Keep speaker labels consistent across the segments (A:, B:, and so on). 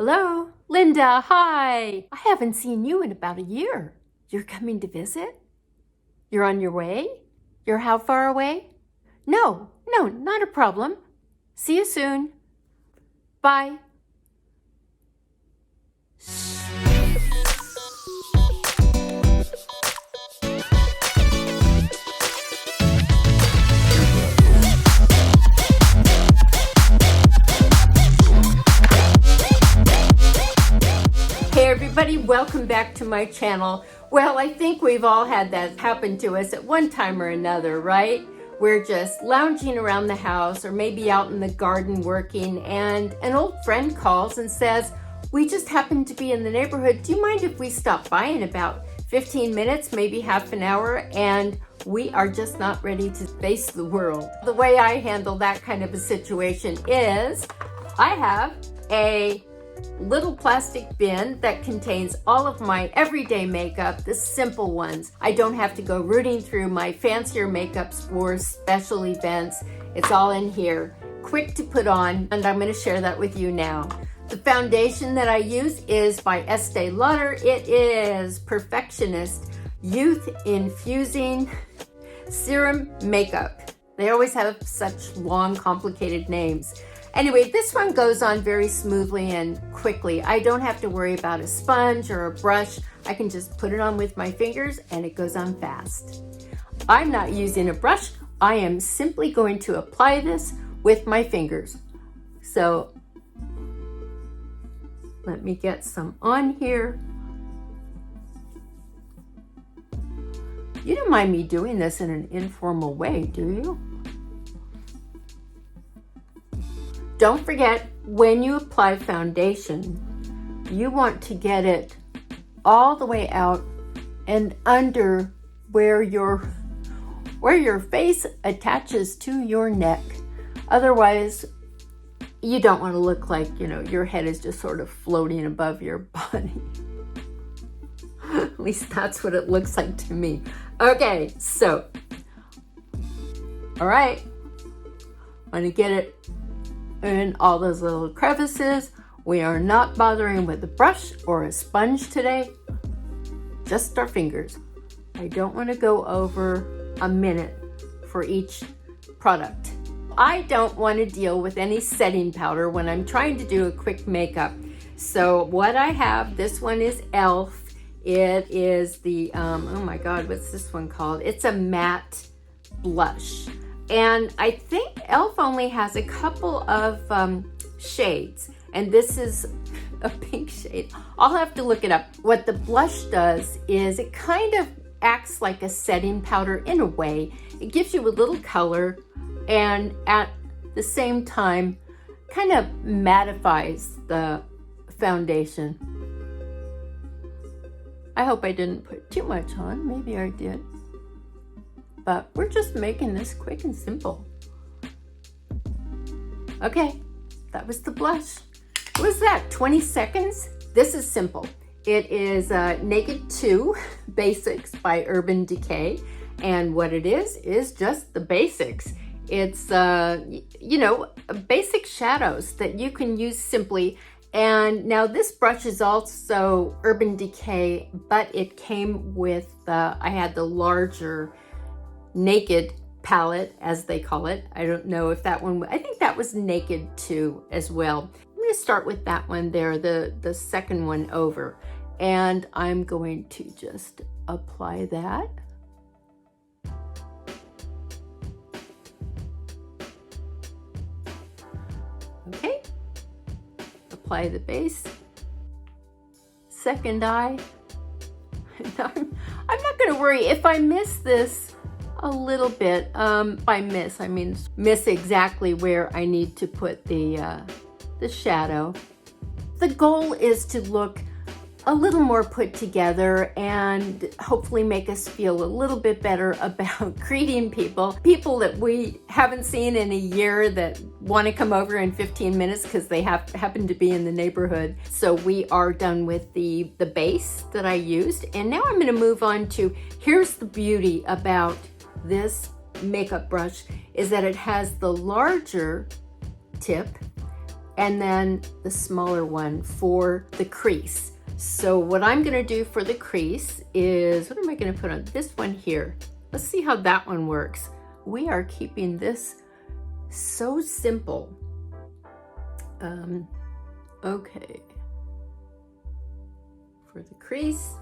A: Hello? Linda, hi! I haven't seen you in about a year. You're coming to visit? You're on your way? You're how far away? No, not a problem. See you soon. Bye. Hey everybody, welcome back to my channel. Well, I think we've all had that happen to us at one time or another, right? We're just lounging around the house or maybe out in the garden working, and an old friend calls and says, we just happen to be in the neighborhood. Do you mind if we stop by in about 15 minutes, maybe half an hour? And we are just not ready to face the world. The way I handle that kind of a situation is I have a little plastic bin that contains all of my everyday makeup, the simple ones. I don't have to go rooting through my fancier makeups for special events. It's all in here, quick to put on, and I'm going to share that with you now. The foundation that I use is by Estee Lauder. It is Perfectionist Youth Infusing Serum Makeup. They always have such long, complicated names. Anyway, this one goes on very smoothly and quickly. I don't have to worry about a sponge or a brush. I can just put it on with my fingers and it goes on fast. I'm not using a brush. I am simply going to apply this with my fingers. So let me get some on here. You don't mind me doing this in an informal way, do you? Don't forget, when you apply foundation, you want to get it all the way out and under where your face attaches to your neck. Otherwise, you don't want to look like, your head is just sort of floating above your body. At least that's what it looks like to me. Okay, so, all right, I'm going to get it in all those little crevices. We are not bothering with a brush or a sponge today, just our fingers. I don't want to go over a minute for each product. I don't want to deal with any setting powder when I'm trying to do a quick makeup. So what I have, this one is E.L.F. It is the, oh my God, what's this one called? It's a matte blush. And I think E.L.F. only has a couple of shades, and this is a pink shade. I'll have to look it up. What the blush does is it kind of acts like a setting powder in a way. It gives you a little color and at the same time kind of mattifies the foundation. I hope I didn't put too much on. Maybe I did. But we're just making this quick and simple. Okay, that was the blush. What was that, 20 seconds? This is simple. It is Naked 2 Basics by Urban Decay. And what it is just the basics. It's, basic shadows that you can use simply. And now this brush is also Urban Decay, but it came with, I had the larger Naked palette, as they call it. I don't know if that one, I think that was Naked 2 as well. I'm going to start with that one there, the second one over. And I'm going to just apply that. Okay. Apply the base. Second eye. I'm not going to worry if I miss this a little bit. By miss, I mean miss exactly where I need to put the shadow. The goal is to look a little more put together and hopefully make us feel a little bit better about greeting people that we haven't seen in a year that want to come over in 15 minutes because they happen to be in the neighborhood. So we are done with the base that I used, and now I'm going to move on to, here's the beauty about this makeup brush, is that it has the larger tip and then the smaller one for the crease. So what I'm gonna do for the crease is, what am I gonna put on? This one here. Let's see how that one works. We are keeping this so simple. Okay. For the crease.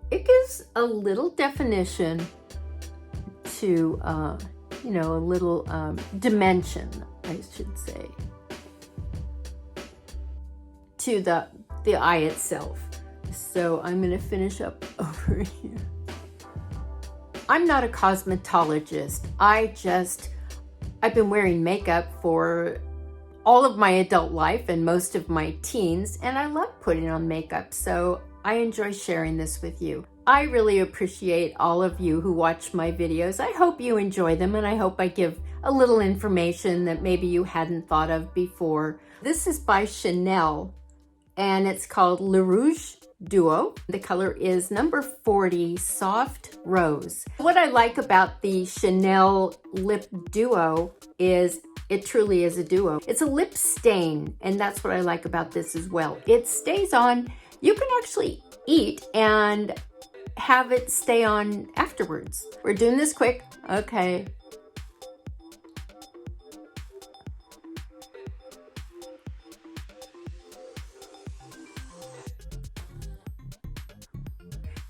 A: It gives a little definition to, you know, a little dimension, I should say, to the eye itself. So I'm going to finish up over here. I'm not a cosmetologist. I've been wearing makeup for all of my adult life and most of my teens, and I love putting on makeup, so I enjoy sharing this with you. I really appreciate all of you who watch my videos. I hope you enjoy them, and I hope I give a little information that maybe you hadn't thought of before. This is by Chanel, and it's called Le Rouge Duo. The color is number 40, Soft Rose. What I like about the Chanel Lip Duo is it truly is a duo. It's a lip stain, and that's what I like about this as well. It stays on. You can actually eat and have it stay on afterwards. We're doing this quick. Okay.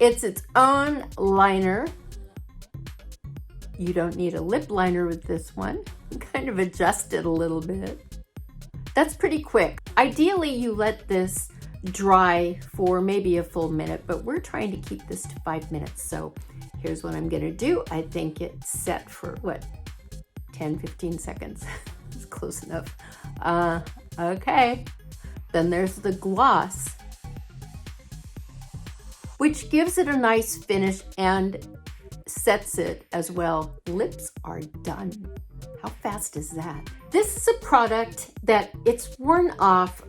A: It's its own liner. You don't need a lip liner with this one. Kind of adjust it a little bit. That's pretty quick. Ideally, you let this dry for maybe a full minute, but we're trying to keep this to 5 minutes. So here's what I'm gonna do. I think it's set for what, 10, 15 seconds. It's close enough. Okay. Then there's the gloss, which gives it a nice finish and sets it as well. Lips are done. How fast is that? This is a product that it's worn off.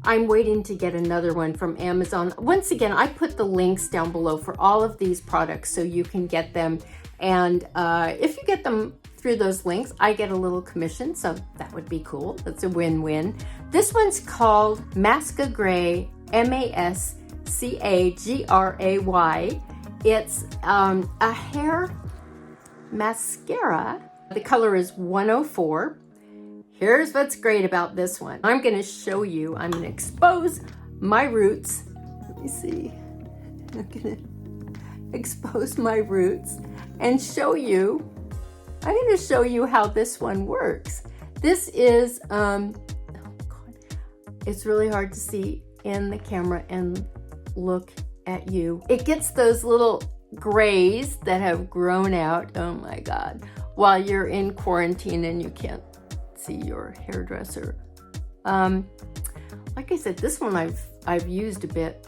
A: I'm waiting to get another one from Amazon. Once again, I put the links down below for all of these products so you can get them. And if you get them through those links, I get a little commission, so that would be cool. That's a win-win. This one's called Mascara Gray, M-A-S-C-A-G-R-A-Y. It's a hair mascara. The color is 104. Here's what's great about this one. I'm gonna show you, I'm gonna expose my roots. Let me see. I'm gonna expose my roots and show you, I'm gonna show you how this one works. This is, oh God, it's really hard to see in the camera and look at you. It gets those little grays that have grown out, oh my God, while you're in quarantine and you can't see your hairdresser. Like I said, this one I've used a bit.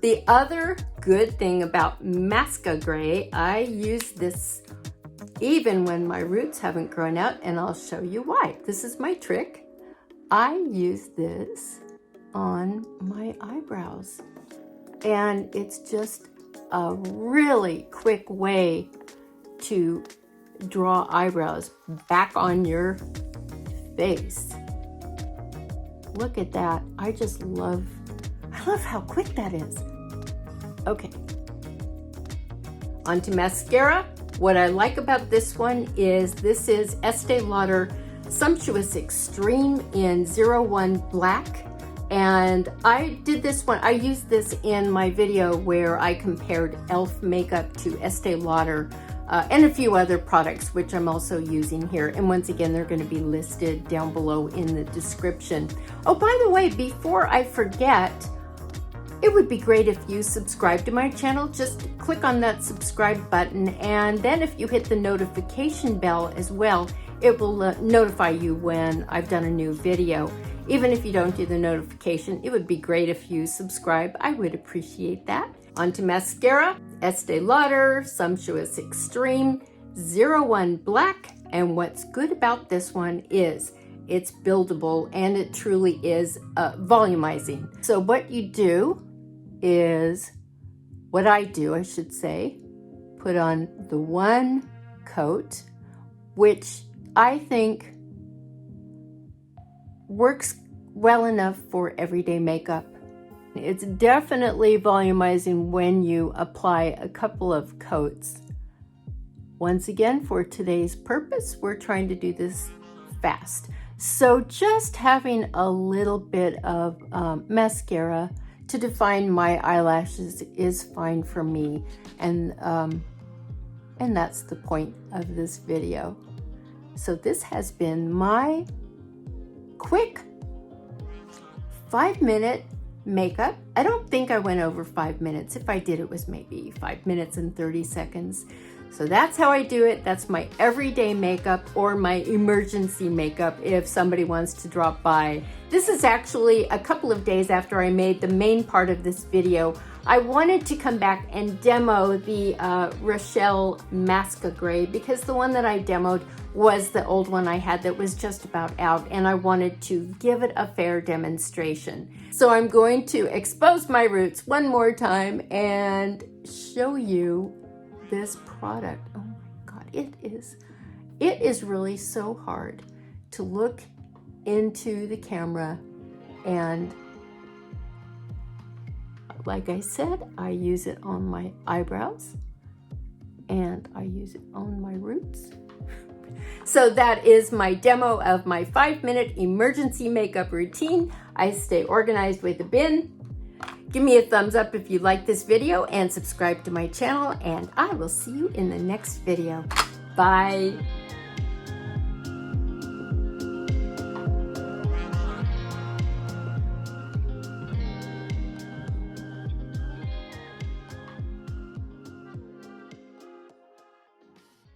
A: The other good thing about Mascara Gray, I use this even when my roots haven't grown out, and I'll show you why. This is my trick. I use this on my eyebrows, and it's just a really quick way to draw eyebrows back on your face. Look at that. I love how quick that is. Okay. On to mascara. What I like about this one is this is Estee Lauder Sumptuous Extreme in 01 Black. And I did this one, I used this in my video where I compared E.L.F makeup to Estee Lauder and a few other products, which I'm also using here. And once again, they're going to be listed down below in the description. Oh, by the way, before I forget, it would be great if you subscribe to my channel. Just click on that subscribe button, and then if you hit the notification bell as well, it will notify you when I've done a new video. Even if you don't do the notification, it would be great if you subscribe. I would appreciate that. On to mascara, Estee Lauder Sumptuous Extreme 01 Black. And what's good about this one is it's buildable, and it truly is volumizing. So what you do is what I do, I should say, put on the one coat, which I think works well enough for everyday makeup. It's definitely volumizing when you apply a couple of coats. Once again, for today's purpose, we're trying to do this fast. So just having a little bit of mascara to define my eyelashes is fine for me. And that's the point of this video. So this has been my quick 5-minute makeup. I don't think I went over 5 minutes. If I did, it was maybe 5 minutes and 30 seconds. So that's how I do it. That's my everyday makeup, or my emergency makeup if somebody wants to drop by. This is actually a couple of days after I made the main part of this video. I wanted to come back and demo the Rochelle Masca Gray, because the one that I demoed was the old one I had that was just about out, and I wanted to give it a fair demonstration. So I'm going to expose my roots one more time and show you this product. Oh my God, it is really so hard to look into the camera, and like I said, I use it on my eyebrows and I use it on my roots. So that is my demo of my 5-minute emergency makeup routine. I stay organized with a bin. Give me a thumbs up if you like this video, and subscribe to my channel, and I will see you in the next video. Bye.